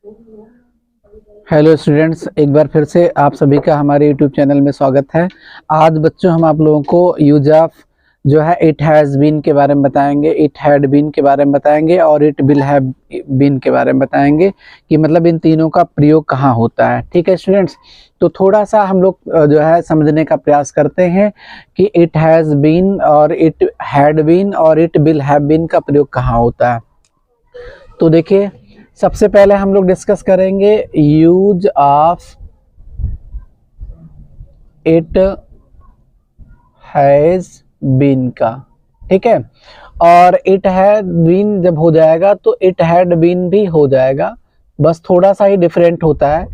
Hello students, एक बार फिर से आप सभी का हमारे यूट्यूब चैनल में स्वागत है। आज बच्चों हम आप लोगों को यूज ऑफ जो है इट हैज़ बीन के बारे में बताएंगे, इट हैड बीन के बारे में बताएंगे और इट विल हैव बीन के बारे में बताएंगे कि मतलब इन तीनों का प्रयोग कहाँ होता है। ठीक है स्टूडेंट्स, तो थोड़ा सा हम लोग जो है समझने का प्रयास करते हैं कि इट हैज़ बीन और इट हैड बीन और इट विल हैव बीन का प्रयोग कहाँ होता है। तो देखिए, सबसे पहले हम लोग डिस्कस करेंगे use of it has been का। ठीक है, और इट हैड बीन जब हो जाएगा तो इट हैड बीन भी हो जाएगा, बस थोड़ा सा ही डिफरेंट होता है।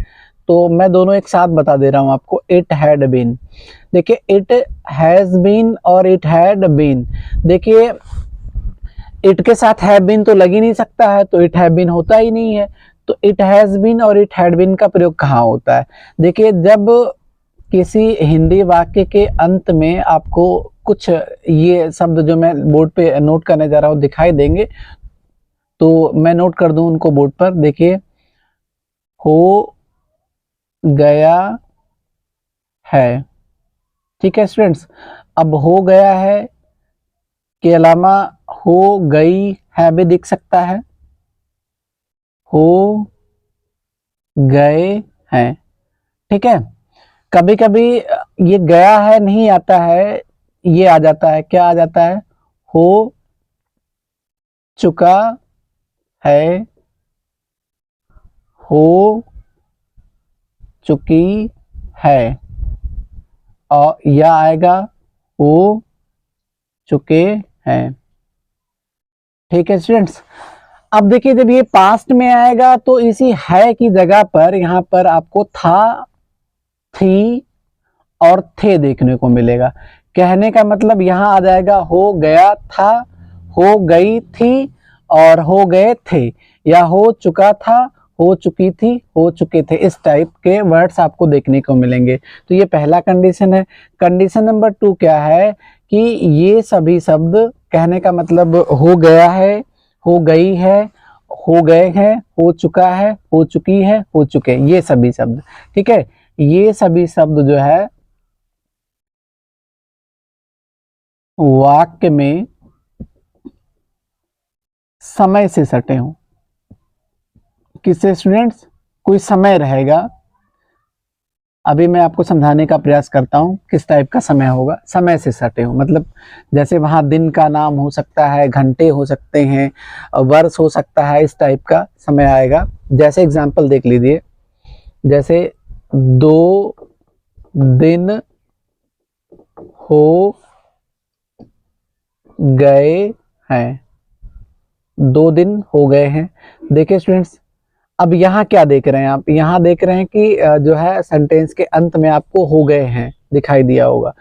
तो मैं दोनों एक साथ बता दे रहा हूं आपको। इट हैड बीन, देखिए इट हैज बीन और इट हैड बीन, देखिए इट के साथ हैव बीन तो लग ही नहीं सकता है, तो इट हैव बीन होता ही नहीं है। तो इट हैज बीन और इट हैड बीन का प्रयोग कहाँ होता है? देखिए, जब किसी हिंदी वाक्य के अंत में आपको कुछ ये शब्द जो मैं बोर्ड पे नोट करने जा रहा हूँ दिखाई देंगे, तो मैं नोट कर दूं उनको बोर्ड पर। देखिए, हो गया है। ठीक है स्टूडेंट्स, अब हो गया है के अलावा हो गई है भी दिख सकता है, हो गए हैं। ठीक है, कभी कभी ये गया है नहीं आता है, ये आ जाता है। क्या आ जाता है? हो चुका है, हो चुकी है, और यह आएगा हो चुके हैं। ठीक है स्टूडेंट्स, अब देखिए जब ये पास्ट में आएगा तो इसी है की जगह पर यहाँ पर आपको था, थी और थे देखने को मिलेगा। कहने का मतलब यहाँ आ जाएगा हो गया था, हो गई थी और हो गए थे, या हो चुका था, हो चुकी थी, हो चुके थे। इस टाइप के वर्ड्स आपको देखने को मिलेंगे। तो ये पहला कंडीशन है। कंडीशन नंबर 2 क्या है कि ये सभी शब्द, कहने का मतलब हो गया है, हो गई है, हो गए हैं, हो चुका है, हो चुकी है, हो चुके, ये सभी शब्द। ठीक है, ये सभी शब्द जो है वाक्य में समय से सटे हों। किससे स्टूडेंट्स? कोई समय रहेगा। अभी मैं आपको समझाने का प्रयास करता हूं किस टाइप का समय होगा। समय से सटे हो मतलब जैसे वहां दिन का नाम हो सकता है, घंटे हो सकते हैं, वर्ष हो सकता है, इस टाइप का समय आएगा। जैसे एग्जांपल देख लीजिए, जैसे 2 दिन हो गए हैं, 2 दिन हो गए हैं। देखिए स्टूडेंट्स, अब यहाँ क्या देख रहे हैं आप? यहाँ देख रहे हैं कि जो है सेंटेंस के अंत में आपको हो गए हैं दिखाई दिया होगा।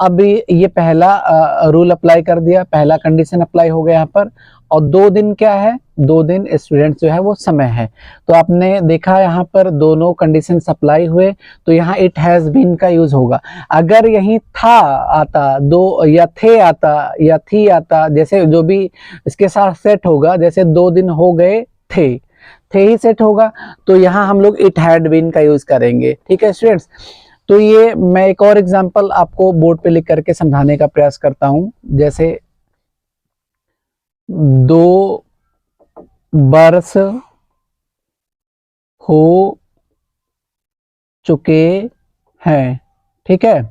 अब ये पहला रूल अप्लाई कर दिया, पहला कंडीशन अप्लाई हो गया यहाँ पर। और 2 दिन क्या है? 2 दिन स्टूडेंट्स जो है वो समय है। तो आपने देखा यहाँ पर दोनों कंडीशन अप्लाई हुए, तो यहाँ इट हैज बीन का यूज होगा। अगर यही था आता, दो या थे आता या थी आता, जैसे जो भी इसके साथ सेट होगा, जैसे 2 दिन हो गए थे ही सेट होगा, तो यहाँ हम लोग इट हैड बीन का यूज करेंगे। ठीक है स्टूडेंट्स, तो ये मैं एक और एग्जांपल आपको बोर्ड पे लिख करके समझाने का प्रयास करता हूं। जैसे 2 वर्ष हो चुके हैं। ठीक है,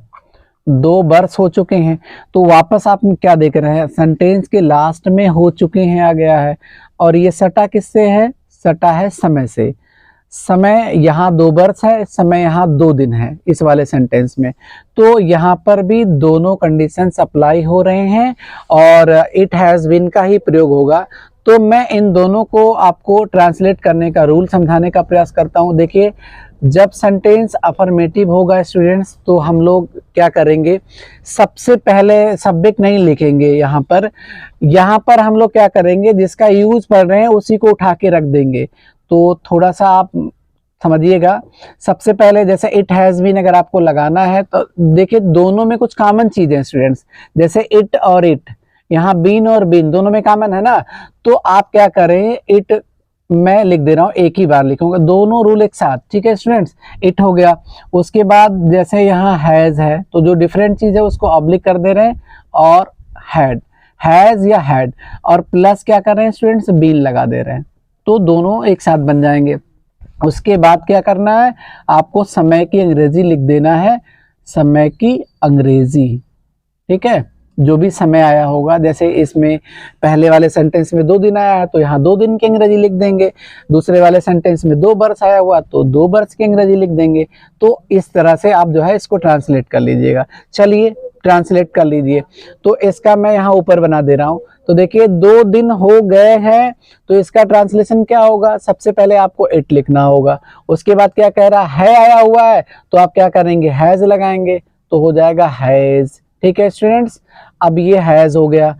2 वर्ष हो चुके हैं। तो वापस आप क्या देख रहे हैं? सेंटेंस के लास्ट में हो चुके हैं आ गया है, और ये सटा किससे है? सटा है समय से। समय यहाँ 2 वर्ष है, समय यहाँ 2 दिन है इस वाले सेंटेंस में। तो यहाँ पर भी दोनों कंडीशंस अप्लाई हो रहे हैं और इट हैज बीन का ही प्रयोग होगा। तो मैं इन दोनों को आपको ट्रांसलेट करने का रूल समझाने का प्रयास करता हूँ। देखिए, जब सेंटेंस अफर्मेटिव होगा स्टूडेंट्स, तो हम लोग क्या करेंगे? सबसे पहले सब्जेक्ट नहीं लिखेंगे यहाँ पर हम लोग क्या करेंगे? जिसका यूज पढ़ रहे हैं उसी को उठा के रख देंगे। तो थोड़ा सा आप समझिएगा। सबसे पहले जैसे इट हैज बीन अगर आपको लगाना है, तो देखिए दोनों में कुछ कॉमन चीजें स्टूडेंट्स, जैसे इट और इट, यहाँ बीन और बीन दोनों में कॉमन है ना। तो आप क्या करें? इट मैं लिख दे रहा हूँ, एक ही बार लिखूंगा, दोनों रूल एक साथ, ठीक है स्टूडेंट्स। इट हो गया। उसके बाद जैसे यहाँ हैज है तो जो डिफरेंट चीज है उसको ऑब्लिक कर दे रहे हैं, और हैड, हैज या हैड, और प्लस क्या कर रहे हैं स्टूडेंट्स, बीन लगा दे रहे हैं, तो दोनों एक साथ बन जाएंगे। उसके बाद क्या करना है, आपको समय की अंग्रेजी लिख देना है, समय की अंग्रेजी, ठीक है। जो भी समय आया होगा, जैसे इसमें पहले वाले सेंटेंस में 2 दिन आया है तो यहाँ 2 दिन की अंग्रेजी लिख देंगे, दूसरे वाले सेंटेंस में 2 बर्स आया हुआ तो 2 बर्स की अंग्रेजी लिख देंगे। तो इस तरह से आप जो है इसको ट्रांसलेट कर लीजिएगा। चलिए ट्रांसलेट कर लीजिए। तो इसका मैं यहाँ ऊपर बना दे रहा हूँ। तो देखिए 2 दिन हो गए हैं, तो इसका ट्रांसलेशन क्या होगा, सबसे पहले आपको इट लिखना होगा। उसके बाद क्या कह रहा है आया हुआ है तो आप क्या करेंगे, हैज लगाएंगे, तो हो जाएगा हैज, ठीक है स्टूडेंट्स। अब ये हैज हो गया।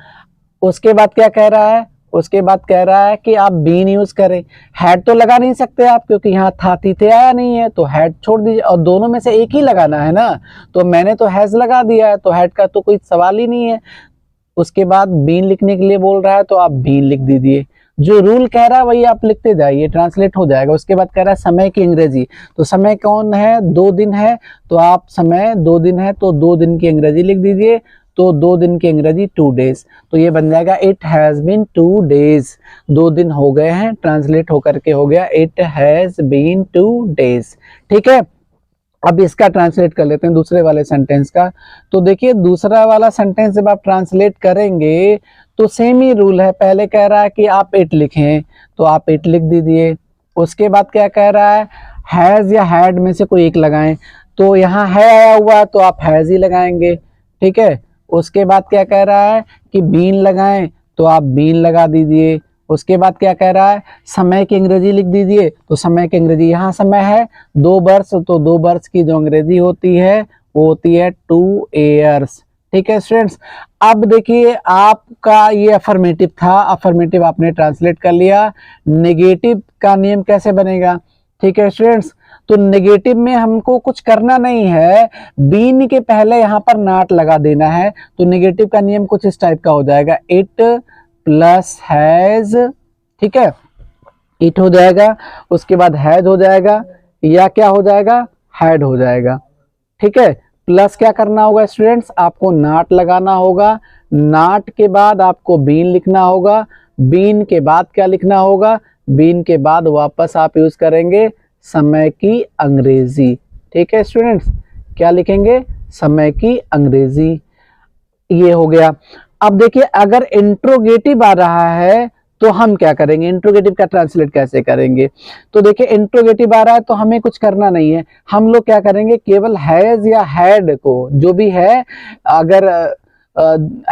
उसके बाद क्या कह रहा है, उसके बाद कह रहा है कि आप बीन यूज करें। हैड तो लगा नहीं सकते आप, क्योंकि यहाँ था थी थे आया नहीं है, तो हैड छोड़ दीजिए, और दोनों में से एक ही लगाना है ना, तो मैंने तो हैज लगा दिया है, तो हैड का तो कोई सवाल ही नहीं है। उसके बाद बीन लिखने के लिए बोल रहा है तो आप बीन लिख दीजिए, जो रूल कह रहा है वही आप लिखते जाइए, ट्रांसलेट हो जाएगा। उसके बाद कह रहा है समय की अंग्रेजी, तो समय कौन है, 2 दिन है, तो आप समय 2 दिन है तो 2 दिन की अंग्रेजी लिख दीजिए, तो 2 दिन की अंग्रेजी 2 डेज, तो ये बन जाएगा इट हैज बीन 2 डेज, 2 दिन हो गए हैं, ट्रांसलेट होकर के हो गया इट हैज बीन 2 डेज, ठीक है। अब इसका ट्रांसलेट कर लेते हैं दूसरे वाले सेंटेंस का। तो देखिए दूसरा वाला सेंटेंस जब आप ट्रांसलेट करेंगे तो सेम ही रूल है, पहले कह रहा है कि आप इट लिखें तो आप इट लिख दीजिए। उसके बाद क्या कह रहा है, हैज या हैड में से कोई एक लगाएं, तो यहाँ है आया हुआ तो आप हैज ही लगाएंगे, ठीक है। उसके बाद क्या कह रहा है कि बीन लगाएं, तो आप बीन लगा दीजिए। उसके बाद क्या कह रहा है, समय की अंग्रेजी लिख दीजिए, तो समय की अंग्रेजी, यहाँ समय है 2 बर्स, तो 2 बर्स की जो अंग्रेजी होती है वो होती है 2 ईयर्स, ठीक है स्टूडेंट्स। अब देखिए आपका ये अफर्मेटिव था, अफर्मेटिव आपने ट्रांसलेट कर लिया। नेगेटिव का नियम कैसे बनेगा, ठीक है स्टूडेंट्स। तो नेगेटिव में हमको कुछ करना नहीं है, बीन के पहले यहाँ पर नॉट लगा देना है, तो नेगेटिव का नियम कुछ इस टाइप का हो जाएगा, इट प्लस हैज, ठीक है, इट हो जाएगा। उसके बाद हैज हो जाएगा, या क्या हो जाएगा, हैड हो जाएगा, ठीक है। प्लस क्या करना होगा स्टूडेंट्स, आपको नॉट लगाना होगा, नॉट के बाद आपको बीन लिखना होगा, बीन के बाद क्या लिखना होगा, बीन के बाद वापस आप यूज करेंगे समय की अंग्रेजी, ठीक है स्टूडेंट्स, क्या लिखेंगे, समय की अंग्रेजी, ये हो गया। अब देखिए अगर इंट्रोगेटिव आ रहा है तो हम क्या करेंगे, इंट्रोगेटिव का ट्रांसलेट कैसे करेंगे। तो देखिए इंट्रोगेटिव आ रहा है तो हमें कुछ करना नहीं है, हम लोग क्या करेंगे, केवल हैज या हैड को, जो भी है, अगर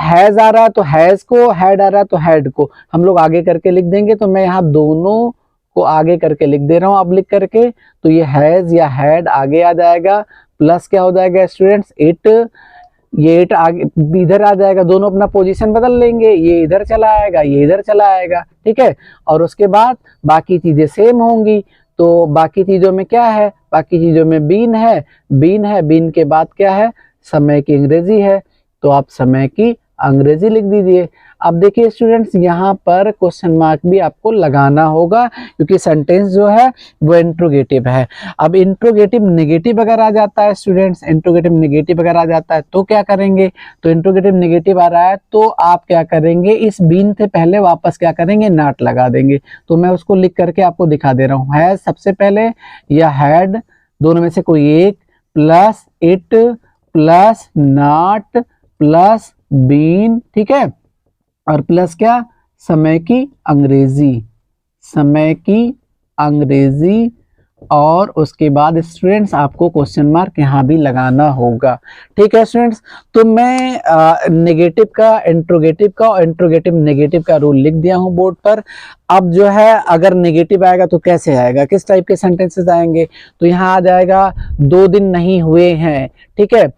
हैज आ रहा है तो हैज को, हैड आ रहा है तो हैड को हम लोग आगे करके लिख देंगे। तो मैं यहाँ दोनों को आगे करके लिख दे रहा हूँ, आप लिख करके, तो ये हैज या हैड आगे आ जाएगा, प्लस क्या हो जाएगा स्टूडेंट्स, इट, ये इट आगे इधर आ जाएगा, दोनों अपना पोजीशन बदल लेंगे, ये इधर चला आएगा, ये इधर चला आएगा, ठीक है। और उसके बाद बाकी चीजें सेम होंगी, तो बाकी चीजों में क्या है, बाकी चीजों में बीन है, बीन है, बीन के बाद क्या है, समय की अंग्रेजी है, तो आप समय की अंग्रेजी लिख दीजिए। अब देखिए स्टूडेंट्स यहाँ पर क्वेश्चन मार्क भी आपको लगाना होगा, क्योंकि सेंटेंस जो है वो इंट्रोगेटिव है। अब इंट्रोगेटिव नेगेटिव अगर आ जाता है स्टूडेंट्स, इंट्रोगेटिव नेगेटिव अगर आ जाता है तो क्या करेंगे, तो इंट्रोगेटिव नेगेटिव आ रहा है तो आप क्या करेंगे, इस बीन से पहले वापस क्या करेंगे, नॉट लगा देंगे। तो मैं उसको लिख करके आपको दिखा दे रहा हूँ, हैज सबसे पहले या हैड, दोनों में से कोई एक, plus it plus not plus been, ठीक है, और प्लस क्या, समय की अंग्रेजी, समय की अंग्रेजी, और उसके बाद स्टूडेंट्स आपको क्वेश्चन मार्क यहाँ भी लगाना होगा, ठीक है स्टूडेंट्स। तो मैं नेगेटिव का, इंट्रोगेटिव का और इंट्रोगेटिव नेगेटिव का रूल लिख दिया हूँ बोर्ड पर। अब जो है अगर नेगेटिव आएगा तो कैसे आएगा, किस टाइप के सेंटेंसेस आएंगे, तो यहाँ आ जाएगा 2 दिन नहीं हुए हैं, ठीक है।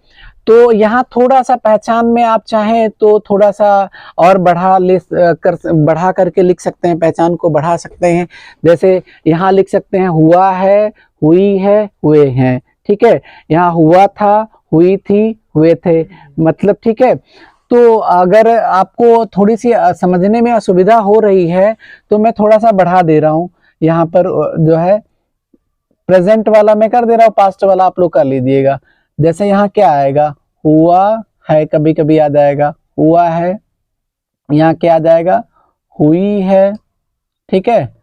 तो यहाँ थोड़ा सा पहचान में आप चाहें तो थोड़ा सा और बढ़ा करके लिख सकते हैं, पहचान को बढ़ा सकते हैं। जैसे यहाँ लिख सकते हैं हुआ है, हुई है, हुए हैं, ठीक है। यहाँ हुआ था, हुई थी, हुए थे, मतलब, ठीक है। तो अगर आपको थोड़ी सी समझने में असुविधा हो रही है तो मैं थोड़ा सा बढ़ा दे रहा हूँ, यहाँ पर जो है प्रेजेंट वाला मैं कर दे रहा हूँ, पास्ट वाला आप लोग कर लीजिएगा। जैसे यहाँ क्या आएगा, हुआ है, कभी कभी आ जाएगा हुआ है, यहाँ क्या आ जाएगा, हुई है, ठीक है,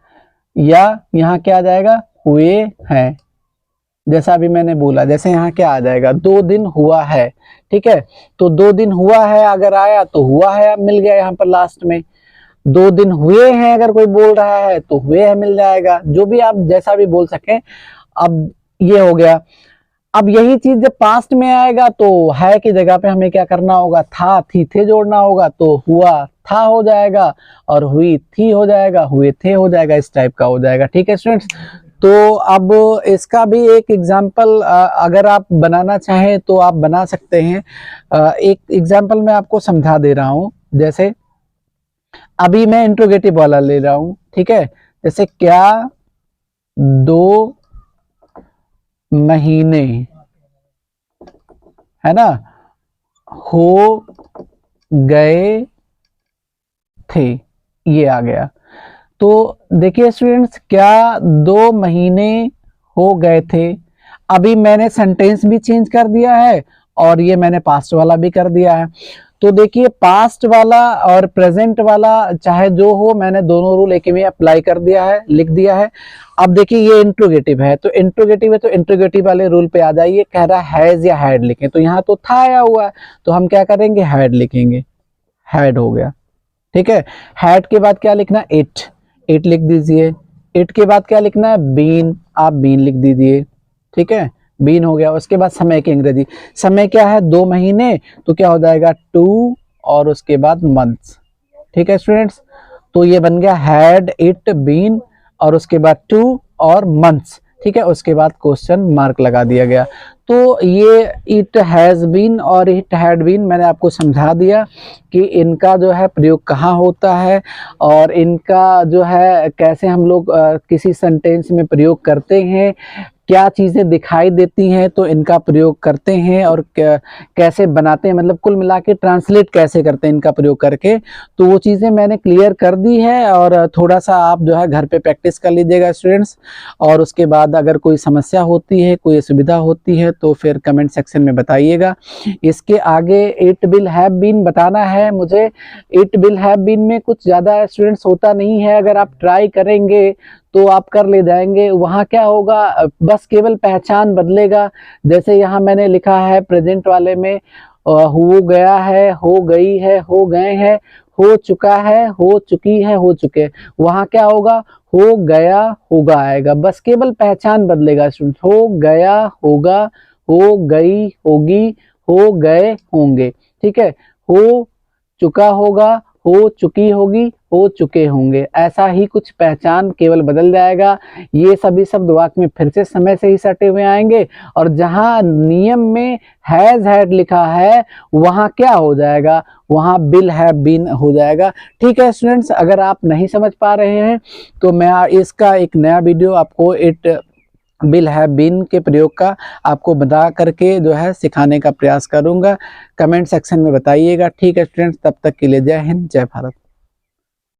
या यहाँ क्या आ जाएगा, हुए हैं। जैसा अभी मैंने बोला, जैसे यहाँ क्या आ जाएगा, 2 दिन हुआ है, ठीक है, तो 2 दिन हुआ है अगर आया तो हुआ है मिल गया यहाँ पर लास्ट में। 2 दिन हुए हैं अगर कोई बोल रहा है तो हुए है मिल जाएगा, जो भी आप जैसा भी बोल सकें। अब ये हो गया। अब यही चीज जब पास्ट में आएगा तो है की जगह पे हमें क्या करना होगा, था थी थे जोड़ना होगा, तो हुआ था हो जाएगा और हुई थी हो जाएगा, हुए थे हो जाएगा, इस टाइप का हो जाएगा। ठीक है स्टूडेंट्स, तो अब इसका भी एक एग्जाम्पल अगर आप बनाना चाहें तो आप बना सकते हैं। एक एग्जाम्पल मैं आपको समझा दे रहा हूं। जैसे अभी मैं इंट्रोगेटिव वाला ले रहा हूं, ठीक है, जैसे क्या 2 महीने, है ना, हो गए थे, ये आ गया। तो देखिए स्टूडेंट्स, क्या 2 महीने हो गए थे, अभी मैंने सेंटेंस भी चेंज कर दिया है और ये मैंने पास्ट वाला भी कर दिया है। तो देखिए पास्ट वाला और प्रेजेंट वाला चाहे जो हो, मैंने दोनों रूल एक ही में अप्लाई कर दिया है, लिख दिया है। अब देखिए ये इंट्रोगेटिव है, तो इंट्रोगेटिव है तो इंट्रोगेटिव वाले रूल पे आ जाइए। कह रहा है हैज या हैड लिखें, तो यहाँ तो था आया हुआ है तो हम क्या करेंगे, हैड लिखेंगे, हैड हो गया। ठीक है, हैड के बाद क्या लिखना, इट लिख दीजिए। इट के बाद क्या लिखना है, बीन, आप बीन लिख दीजिए। ठीक है, बीन हो गया। उसके बाद समय की अंग्रेजी, समय क्या है, 2 महीने, तो क्या हो जाएगा 2 और उसके बाद मंथ्स। ठीक है स्टूडेंट्स, तो ये बन गया हैड इट बीन और उसके बाद 2 और मंथ्स। ठीक है, उसके बाद क्वेश्चन मार्क लगा दिया गया। तो ये इट हैज बीन और इट हैड बीन मैंने आपको समझा दिया कि इनका जो है प्रयोग कहाँ होता है और इनका जो है कैसे हम लोग किसी सेंटेंस में प्रयोग करते हैं, क्या चीज़ें दिखाई देती हैं तो इनका प्रयोग करते हैं और कैसे बनाते हैं, मतलब कुल मिला के ट्रांसलेट कैसे करते हैं इनका प्रयोग करके। तो वो चीज़ें मैंने क्लियर कर दी है और थोड़ा सा आप जो है घर पे प्रैक्टिस कर लीजिएगा स्टूडेंट्स। और उसके बाद अगर कोई समस्या होती है, कोई असुविधा होती है तो फिर कमेंट सेक्शन में बताइएगा। इसके आगे इट विल हैव बीन बताना है मुझे। इट विल हैव बीन में कुछ ज़्यादा स्टूडेंट्स होता नहीं है, अगर आप ट्राई करेंगे तो आप कर ले जाएंगे। वहाँ क्या होगा, बस केवल पहचान बदलेगा। जैसे यहाँ मैंने लिखा है प्रेजेंट वाले में हो गया है, हो गई है, हो गए हैं, हो चुका है, हो चुकी है, हो चुके। वहाँ क्या होगा, हो गया होगा आएगा, बस केवल पहचान बदलेगा स्टूडेंट। हो गया होगा, हो गई होगी, हो गए होंगे। ठीक है, हो चुका होगा, हो चुकी होगी, हो चुके होंगे, ऐसा ही कुछ पहचान केवल बदल जाएगा। ये सभी शब्द वाक्य में फिर से समय से ही सटे हुए आएंगे और जहां नियम में हैज हैड लिखा है वहां क्या हो जाएगा, वहां विल हैव बीन हो जाएगा। ठीक है स्टूडेंट्स, अगर आप नहीं समझ पा रहे हैं तो मैं इसका एक नया वीडियो आपको इट विल हैव बीन के प्रयोग का आपको बता करके जो है सिखाने का प्रयास करूंगा। कमेंट सेक्शन में बताइएगा। ठीक है स्टूडेंट्स, तब तक के लिए जय हिंद, जय भारत।